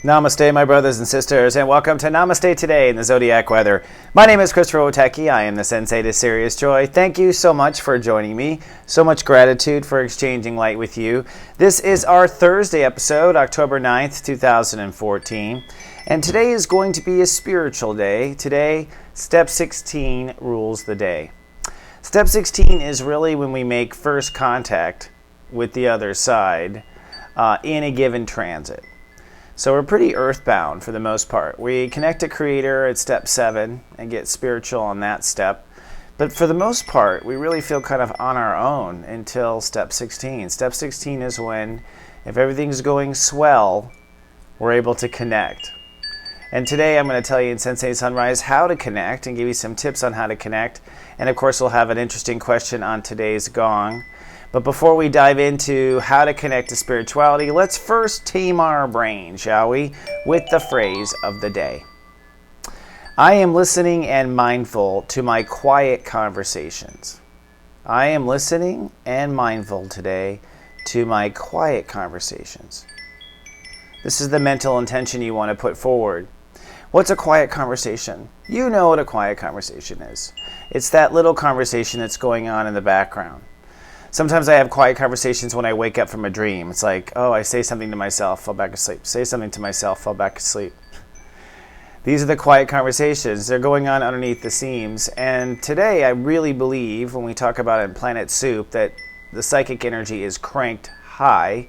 Namaste, my brothers and sisters, and welcome to Namaste Today in the Zodiac weather. My name is Stepº16. I am the sensei to Sirius Joy. Thank you so much for joining me. So much gratitude for exchanging light with you. This is our Thursday episode, October 9th, 2014. And today is going to be a spiritual day. Today, Step 16 rules the day. Step 16 is really when we make first contact with the other side in a given transit. So we're pretty earthbound for the most part. We connect to Creator at step 7 and get spiritual on that step. But for the most part, we really feel kind of on our own until step 16. Step 16 is when, if everything's going swell, we're able to connect. And today I'm going to tell you in Sensei Sunrise how to connect and give you some tips on how to connect. And of course, we'll have an interesting question on today's gong. But before we dive into how to connect to spirituality, let's first tame our brain, shall we, with the phrase of the day. I am listening and mindful to my quiet conversations. I am listening and mindful today to my quiet conversations. This is the mental intention you want to put forward. What's a quiet conversation? You know what a quiet conversation is. It's that little conversation that's going on in the background. Sometimes I have quiet conversations when I wake up from a dream. It's like, oh, I say something to myself, fall back asleep. Say something to myself, fall back asleep. These are the quiet conversations. They're going on underneath the seams. And today I really believe, when we talk about it in Planet Soup, that the psychic energy is cranked high.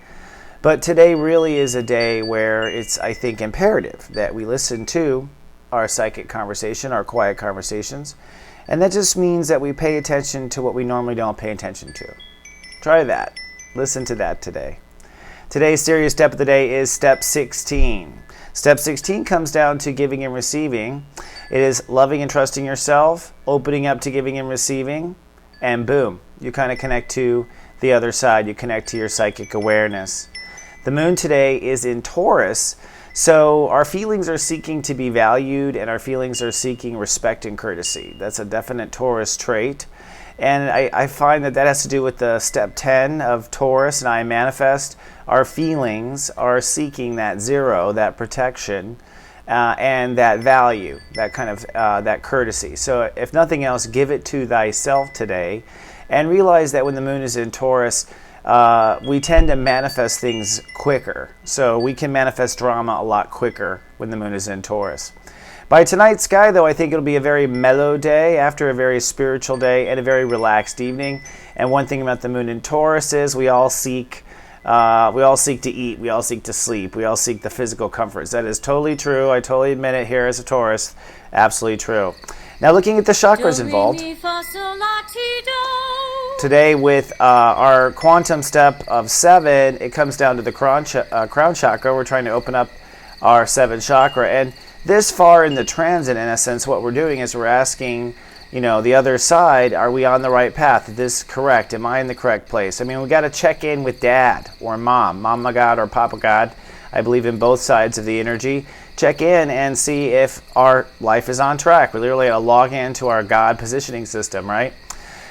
But today really is a day where it's, I think, imperative that we listen to our psychic conversation, our quiet conversations. And that just means that we pay attention to what we normally don't pay attention to. Try that. Listen to that today. Today's serious step of the day is step 16. Step 16 comes down to giving and receiving. It is loving and trusting yourself, opening up to giving and receiving, and boom, you kind of connect to the other side. You connect to your psychic awareness. The moon today is in Taurus, so our feelings are seeking to be valued and our feelings are seeking respect and courtesy. That's a definite Taurus trait. And I find that has to do with the step 10 of Taurus, and I manifest. Our feelings are seeking that zero, that protection, and that value, that kind of that courtesy. So if nothing else, give it to thyself today, and realize that when the moon is in Taurus, we tend to manifest things quicker. So we can manifest drama a lot quicker when the moon is in Taurus. By tonight's sky, though, I think it'll be a very mellow day after a very spiritual day and a very relaxed evening. And one thing about the moon in Taurus is we all seek to eat, we all seek to sleep, we all seek the physical comforts. That is totally true. I totally admit it here as a Taurus. Absolutely true. Now, looking at the chakras involved, today with our quantum step of 7, it comes down to the crown chakra. We're trying to open up our 7th chakra. And this far in the transit, in a sense, what we're doing is we're asking, the other side, are we on the right path? Is this correct? Am I in the correct place? I mean, we got to check in with dad or mom, mama God or papa God. I believe in both sides of the energy. Check in and see if our life is on track. We're literally a log in to our God positioning system, right?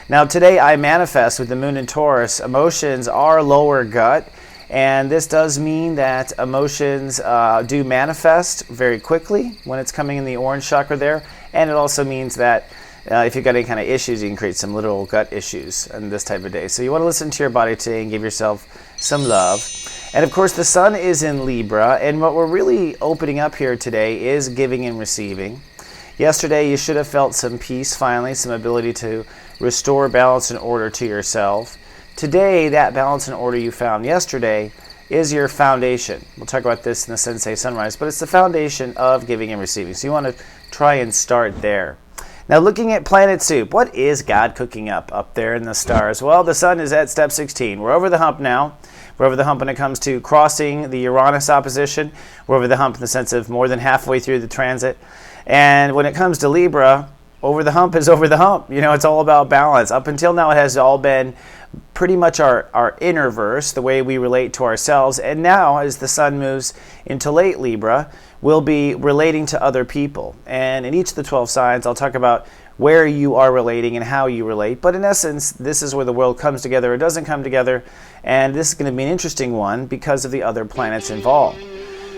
Now, today I manifest with the moon in Taurus. Emotions are lower gut. And this does mean that emotions do manifest very quickly when it's coming in the orange chakra there. And it also means that if you've got any kind of issues, you can create some literal gut issues in this type of day. So you want to listen to your body today and give yourself some love. And of course, the sun is in Libra. And what we're really opening up here today is giving and receiving. Yesterday, you should have felt some peace finally, some ability to restore balance and order to yourself. Today, that balance and order you found yesterday is your foundation. We'll talk about this in the Sensei Sunrise, but it's the foundation of giving and receiving. So you want to try and start there. Now, looking at Planet Soup, what is God cooking up there in the stars? Well, the sun is at step 16. We're over the hump now. We're over the hump when it comes to crossing the Uranus opposition. We're over the hump in the sense of more than halfway through the transit. And when it comes to Libra, over the hump is over the hump. It's all about balance. Up until now, it has all been pretty much our inner verse, the way we relate to ourselves. And now, as the sun moves into late Libra, we'll be relating to other people. And in each of the 12 signs, I'll talk about where you are relating and how you relate. But in essence, this is where the world comes together or doesn't come together. And this is going to be an interesting one because of the other planets involved.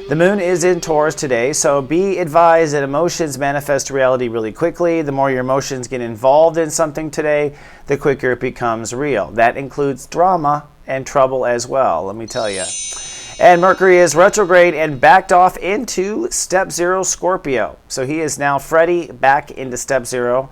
The moon is in Taurus today, so be advised that emotions manifest reality really quickly. The more your emotions get involved in something today, the quicker it becomes real. That includes drama and trouble as well, let me tell you. And Mercury is retrograde and backed off into step 0 Scorpio. So he is now Freddy back into step 0.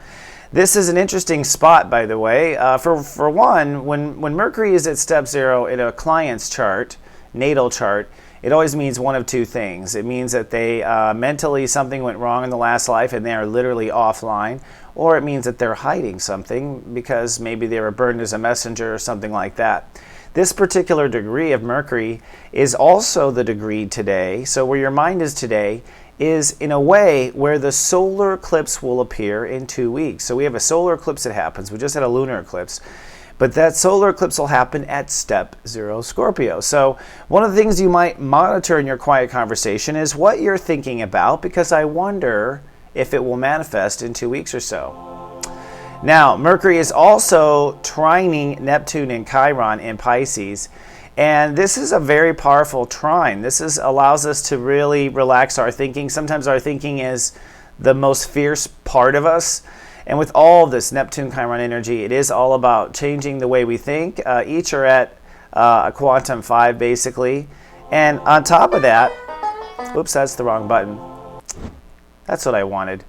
This is an interesting spot, by the way. For one, when Mercury is at step 0 in a client's chart, natal chart, it always means one of two things. It means that they mentally something went wrong in the last life and they are literally offline, or it means that they're hiding something because maybe they were burned as a messenger or something like that. This particular degree of Mercury is also the degree today, so where your mind is today is in a way where the solar eclipse will appear in 2 weeks. So we have a solar eclipse that happens. We just had a lunar eclipse. But that solar eclipse will happen at step 0 Scorpio. So one of the things you might monitor in your quiet conversation is what you're thinking about, because I wonder if it will manifest in 2 weeks or so. Now, Mercury is also trining Neptune and Chiron in Pisces. And this is a very powerful trine. This allows us to really relax our thinking. Sometimes our thinking is the most fierce part of us. And with all this Neptune-Chiron energy, it is all about changing the way we think. Each are at a quantum 5, basically. And on top of that, oops, that's the wrong button. That's what I wanted.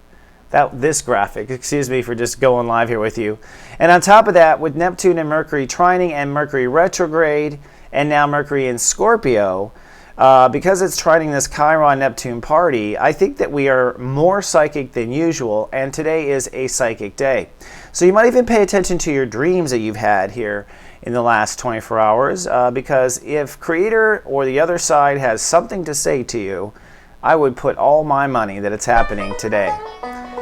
This graphic, excuse me for just going live here with you. And on top of that, with Neptune and Mercury trining and Mercury retrograde, and now Mercury in Scorpio, because it's trining this Chiron-Neptune party, I think that we are more psychic than usual, and today is a psychic day. So you might even pay attention to your dreams that you've had here in the last 24 hours, because if Creator or the other side has something to say to you, I would put all my money that it's happening today.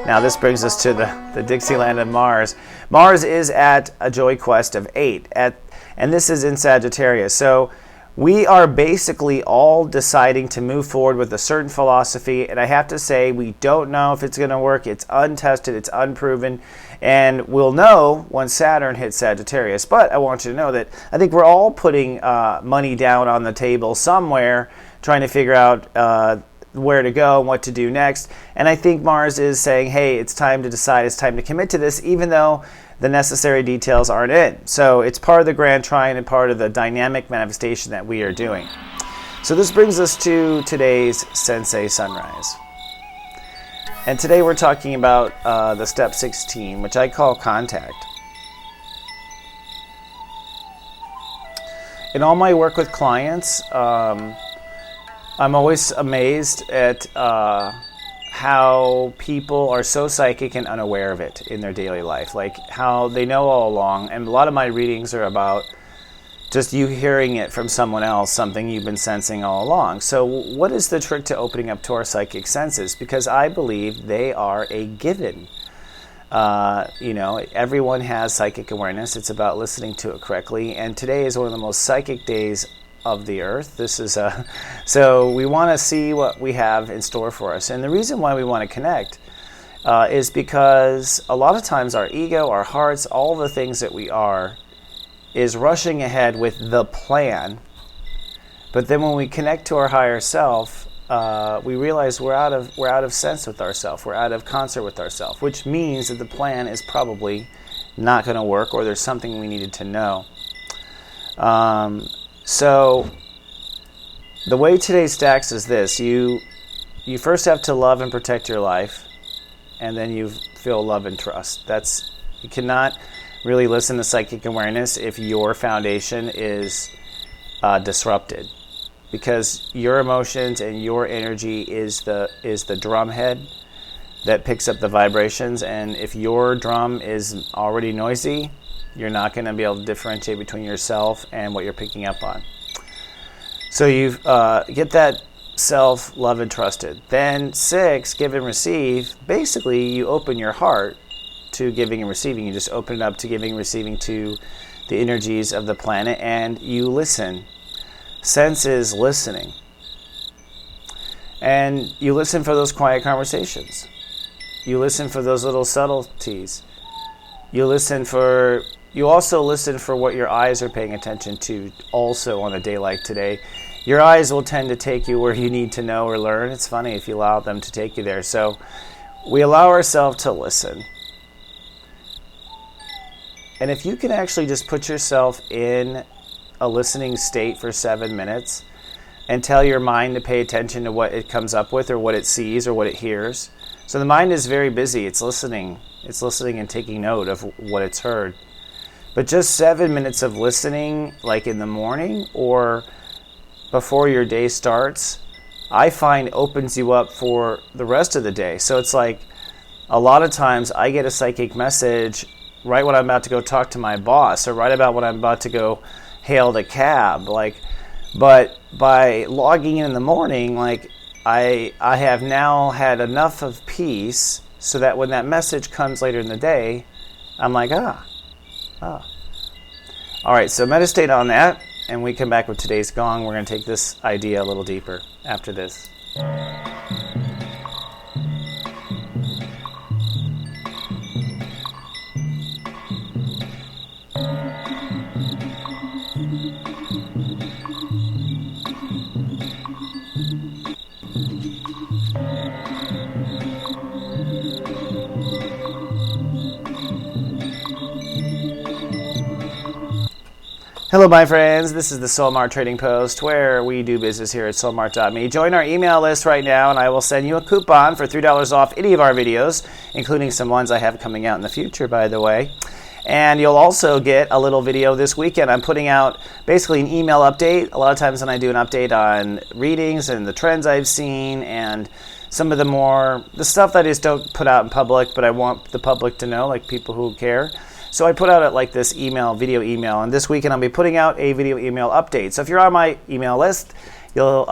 Now this brings us to the Dixieland of Mars. Mars is at a joy quest of 8, and this is in Sagittarius. So we are basically all deciding to move forward with a certain philosophy, and I have to say we don't know if it's going to work. It's untested, it's unproven, and we'll know once Saturn hits Sagittarius. But I want you to know that I think we're all putting money down on the table somewhere, trying to figure out where to go and what to do next. And I think Mars is saying, hey, it's time to decide, it's time to commit to this, even though the necessary details aren't in. So it's part of the grand trine and part of the dynamic manifestation that we are doing. So this brings us to today's Sensei Sunrise. And today we're talking about the step 16, which I call contact. In all my work with clients, I'm always amazed at how people are so psychic and unaware of it in their daily life. Like how they know all along, and a lot of my readings are about just you hearing it from someone else, something you've been sensing all along. So what is the trick to opening up to our psychic senses? Because I believe they are a given. Everyone has psychic awareness. It's about listening to it correctly. And today is one of the most psychic days of the earth. So we want to see what we have in store for us. And the reason why we want to connect is because a lot of times our ego, our hearts, all the things that we are, is rushing ahead with the plan. But then when we connect to our higher self, we realize we're out of sense with ourselves. We're out of concert with ourselves, which means that the plan is probably not going to work, or there's something we needed to know. So the way today stacks is this: you first have to love and protect your life, and then you feel love and trust. You cannot really listen to psychic awareness if your foundation is disrupted, because your emotions and your energy is the drum head that picks up the vibrations, and if your drum is already noisy, you're not going to be able to differentiate between yourself and what you're picking up on. So you get that self, love, and trusted. Then 6, give and receive. Basically, you open your heart to giving and receiving. You just open it up to giving and receiving to the energies of the planet, and you listen. Sense is listening. And you listen for those quiet conversations. You listen for those little subtleties. You also listen for what your eyes are paying attention to also on a day like today. your eyes will tend to take you where you need to know or learn. It's funny if you allow them to take you there. So we allow ourselves to listen. And if you can actually just put yourself in a listening state for 7 minutes and tell your mind to pay attention to what it comes up with or what it sees or what it hears. So the mind is very busy. It's listening. It's listening and taking note of what it's heard. But just 7 minutes of listening, like in the morning or before your day starts, I find opens you up for the rest of the day. So it's like a lot of times I get a psychic message right when I'm about to go talk to my boss or right about when I'm about to go hail the cab. But by logging in the morning, I have now had enough of peace so that when that message comes later in the day, I'm like, ah. All right, so meditate on that, and we come back with today's gong. We're going to take this idea a little deeper after this. Hello, my friends. This is the Soulmart Trading Post, where we do business here at soulmart.me. Join our email list right now, and I will send you a coupon for $3 off any of our videos, including some ones I have coming out in the future, by the way. And you'll also get a little video this weekend. I'm putting out basically an email update. A lot of times when I do an update on readings and the trends I've seen and some of the stuff that I just don't put out in public, but I want the public to know, like people who care. So I put out like this video email, and this weekend I'll be putting out a video email update. So if you're on my email list, you'll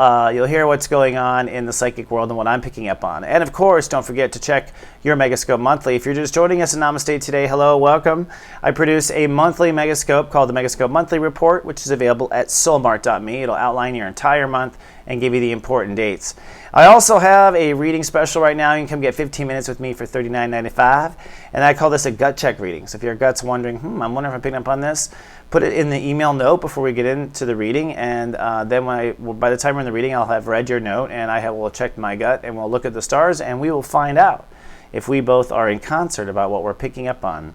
hear what's going on in the psychic world and what I'm picking up on. And of course, don't forget to check your Megascope Monthly. If you're just joining us in Namaste today, hello, welcome. I produce a monthly Megascope called the Megascope Monthly Report, which is available at soulmart.me. It'll outline your entire month and give you the important dates. I also have a reading special right now. You can come get 15 minutes with me for $39.95, and I call this a gut check reading. So if your gut's wondering, I'm wondering if I'm picking up on this, put it in the email note before we get into the reading, and then by the time we're in the reading, I'll have read your note, and will check my gut, and we'll look at the stars, and we will find out if we both are in concert about what we're picking up on.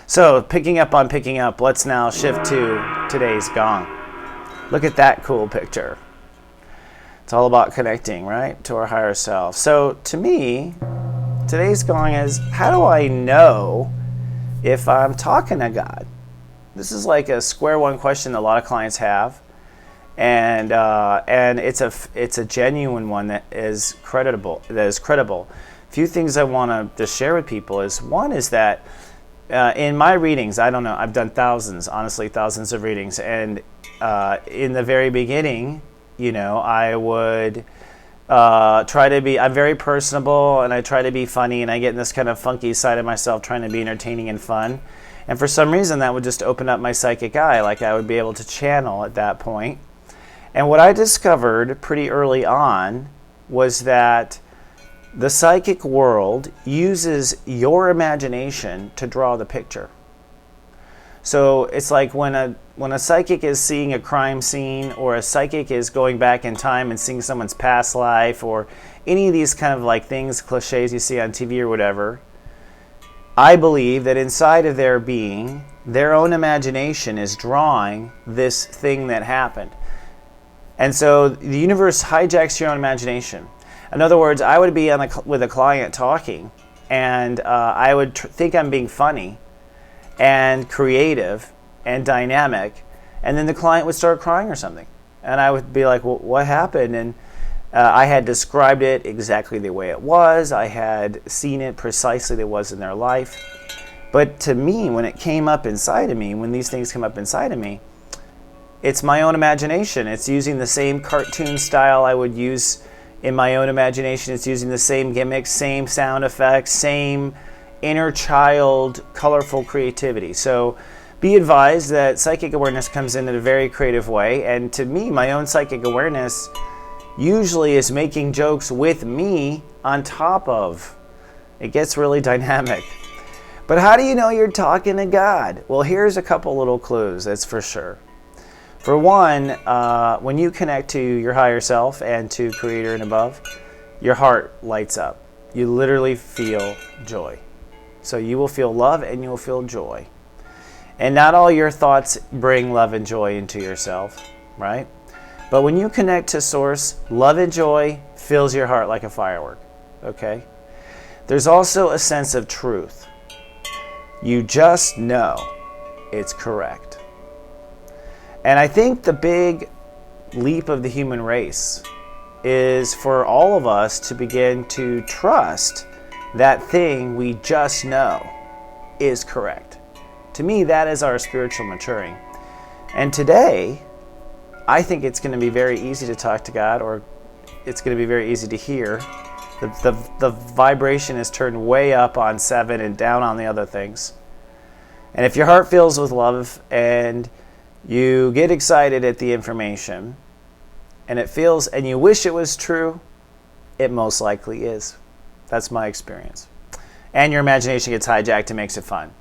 So picking up, let's now shift to today's gong. Look at that cool picture. It's all about connecting, right, to our higher self. So to me, today's gong is, how do I know if I'm talking to God? This is like a square one question that a lot of clients have, and it's a genuine one that is credible. A few things I want to just share with people is, one is that in my readings, I don't know, I've done thousands of readings, and in the very beginning, I would try to be, I'm very personable, and I try to be funny, and I get in this kind of funky side of myself trying to be entertaining and fun. And for some reason, that would just open up my psychic eye, like I would be able to channel at that point. And what I discovered pretty early on was that the psychic world uses your imagination to draw the picture. So it's like when a psychic is seeing a crime scene, or a psychic is going back in time and seeing someone's past life, or any of these kind of like things, cliches you see on TV or whatever, I believe that inside of their being, their own imagination is drawing this thing that happened. And so the universe hijacks your own imagination. In other words, I would be with a client talking, and I would think I'm being funny and creative and dynamic, and then the client would start crying or something. And I would be like, well, what happened? And I had described it exactly the way it was. I had seen it precisely the way it was in their life. But to me, when it came up inside of me, when these things come up inside of me, it's my own imagination. It's using the same cartoon style I would use in my own imagination. It's using the same gimmicks, same sound effects, same inner child, colorful creativity. So be advised that psychic awareness comes in a very creative way. And to me, my own psychic awareness usually is making jokes with me on top of. It gets really dynamic. But how do you know you're talking to God? Well, here's a couple little clues, that's for sure. For one, when you connect to your higher self and to Creator and above, your heart lights up. You literally feel joy. So you will feel love and you will feel joy. And not all your thoughts bring love and joy into yourself, right? But when you connect to Source, love and joy fills your heart like a firework, okay? There's also a sense of truth. You just know it's correct. And I think the big leap of the human race is for all of us to begin to trust that thing we just know is correct. To me, that is our spiritual maturing. And today, I think it's going to be very easy to talk to God, or it's going to be very easy to hear. The vibration is turned way up on 7 and down on the other things. And if your heart fills with love and you get excited at the information and it feels, and you wish it was true, it most likely is. That's my experience. And your imagination gets hijacked and makes it fun.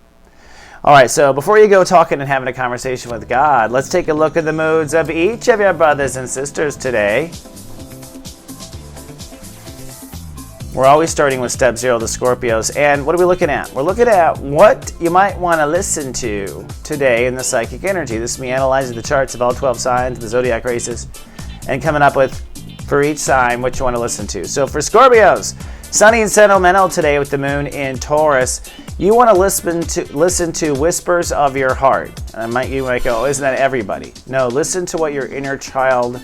All right, so before you go talking and having a conversation with God, let's take a look at the moods of each of your brothers and sisters today. We're always starting with step 0, the Scorpios. And what are we looking at? We're looking at what you might want to listen to today in the psychic energy. This is me analyzing the charts of all 12 signs, the Zodiac races, and coming up with, for each sign, what you want to listen to. So for Scorpios, sunny and sentimental today with the moon in Taurus. You want to listen to whispers of your heart. And you might go, oh, isn't that everybody? No, listen to what your inner child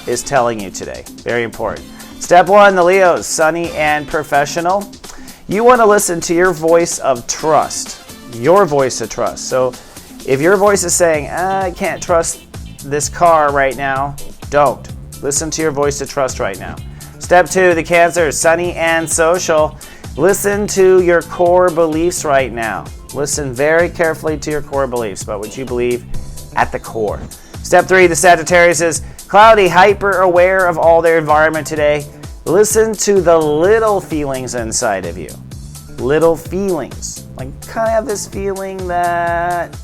is telling you today. Very important. Step 1, the Leos, sunny and professional. You want to listen to your voice of trust. Your voice of trust. So if your voice is saying, I can't trust this car right now, don't. Listen to your voice of trust right now. Step 2, the Cancer, sunny and social. Listen to your core beliefs right now. Listen very carefully to your core beliefs about what you believe at the core. Step 3, the Sagittarius is cloudy, hyper aware of all their environment today. Listen to the little feelings inside of you. Little feelings. Like, kind of have this feeling that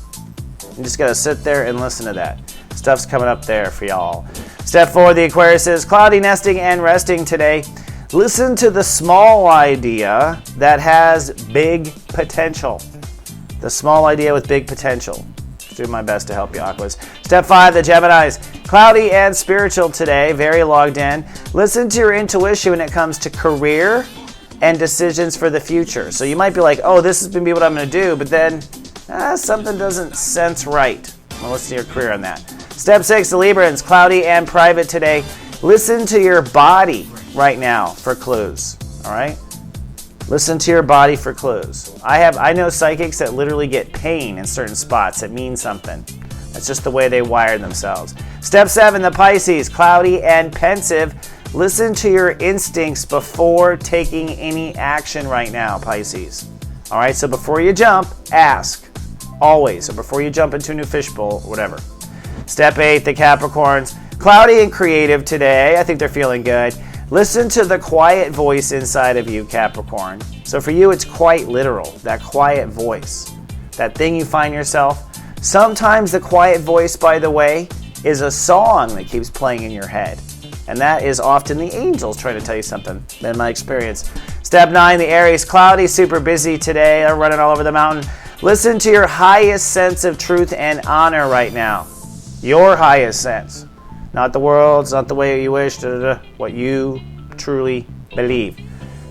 you just got to sit there and listen to that. Stuff's coming up there for y'all. Step 4, the Aquarius is cloudy, nesting and resting today. Listen to the small idea that has big potential. The small idea with big potential. Do my best to help you, Aquas. Step 5, the Geminis. Cloudy and spiritual today, very logged in. Listen to your intuition when it comes to career and decisions for the future. So you might be like, oh, this is going to be what I'm going to do, but then something doesn't sense right. Well, listen to your career on that. Step 6, the Librans. Cloudy and private today. Listen to your body right now for clues. All right? Listen to your body for clues. I know psychics that literally get pain in certain spots that mean something. That's just the way they wire themselves. Step 7, the Pisces, cloudy and pensive. Listen to your instincts before taking any action right now, Pisces. All right, so before you jump, ask. Always. So before you jump into a new fishbowl, whatever. Step 8, the Capricorns, cloudy and creative today. I think they're feeling good. Listen to the quiet voice inside of you, Capricorn. So for you, it's quite literal, that quiet voice, that thing you find yourself. Sometimes the quiet voice, by the way, is a song that keeps playing in your head. And that is often the angels trying to tell you something, in my experience. Step 9, the Aries, cloudy, super busy today. They're running all over the mountain. Listen to your highest sense of truth and honor right now. Your highest sense. Not the world's, not the way you wish, what you truly believe.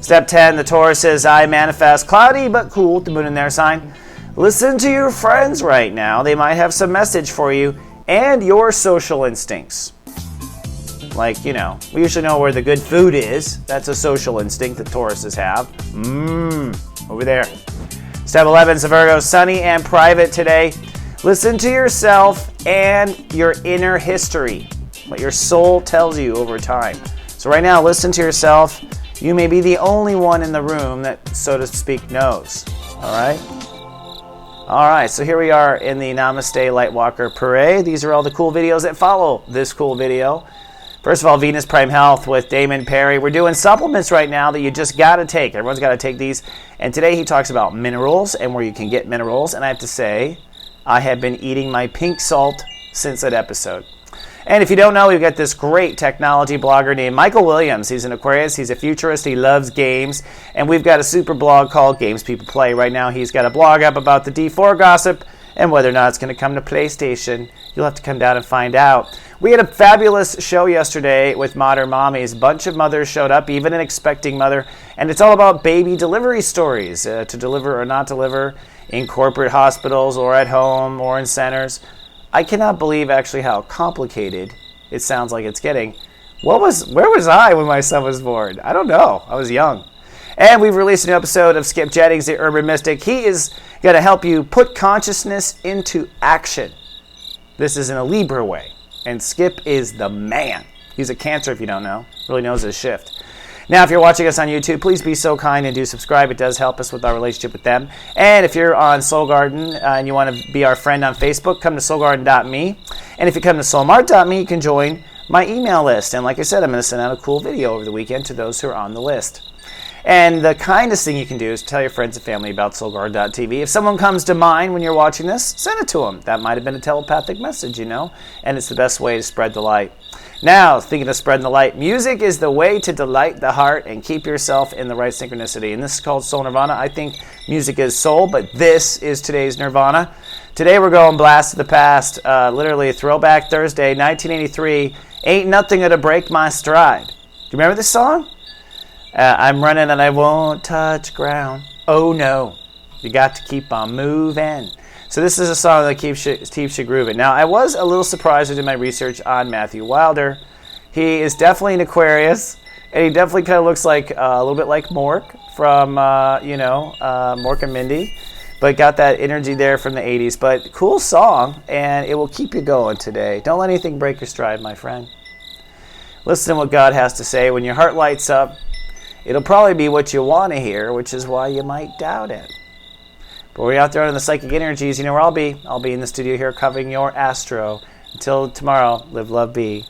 Step 10, the Taurus says, I manifest, cloudy but cool, with the moon in their sign. Listen to your friends right now. They might have some message for you and your social instincts. Like, we usually know where the good food is. That's a social instinct that Tauruses have. Over there. Step 11, the Virgo, sunny and private today. Listen to yourself and your inner history. What your soul tells you over time. So right now, listen to yourself. You may be the only one in the room that, so to speak, knows. All right? All right, so here we are in the Namaste Lightwalker Parade. These are all the cool videos that follow this cool video. First of all, Venus Prime Health with Damon Perry. We're doing supplements right now that you just got to take. Everyone's got to take these. And today he talks about minerals and where you can get minerals. And I have to say, I have been eating my pink salt since that episode. And if you don't know, we've got this great technology blogger named Michael Williams. He's an Aquarius. He's a futurist. He loves games. And we've got a super blog called Games People Play. Right now, he's got a blog up about the D4 gossip and whether or not it's going to come to PlayStation. You'll have to come down and find out. We had a fabulous show yesterday with Modern Mommies. A bunch of mothers showed up, even an expecting mother. And it's all about baby delivery stories, to deliver or not deliver in corporate hospitals or at home or in centers. I cannot believe actually how complicated it sounds like it's getting. Where was I when my son was born? I don't know. I was young. And we've released a new episode of Stepº16, the Urban Mystic. He is going to help you put consciousness into action. This is in a Libra way. And Skip is the man. He's a Cancer, if you don't know. Really knows his shift. Now, if you're watching us on YouTube, please be so kind and do subscribe. It does help us with our relationship with them. And if you're on Soul Garden and you want to be our friend on Facebook, come to soulgarden.me. And if you come to soulmart.me, you can join my email list. And like I said, I'm going to send out a cool video over the weekend to those who are on the list. And the kindest thing you can do is tell your friends and family about soulgarden.tv. If someone comes to mind when you're watching this, send it to them. That might have been a telepathic message, you know, and it's the best way to spread the light. Now, speaking of spreading the light, music is the way to delight the heart and keep yourself in the right synchronicity. And this is called Soul Nirvana. I think music is soul, but this is today's Nirvana. Today we're going blast to the past, literally a throwback Thursday, 1983. Ain't nothing gonna break my stride. Do you remember this song? I'm running and I won't touch ground. Oh no, you got to keep on moving. So this is a song that keeps you grooving. Now, I was a little surprised in my research on Matthew Wilder. He is definitely an Aquarius, and he definitely kind of looks like a little bit like Mork from, Mork and Mindy, but got that energy there from the 80s. But cool song, and it will keep you going today. Don't let anything break your stride, my friend. Listen to what God has to say. When your heart lights up, it'll probably be what you want to hear, which is why you might doubt it. But we're out there in the psychic energies. You know where I'll be. I'll be in the studio here covering your astro. Until tomorrow, live, love, be.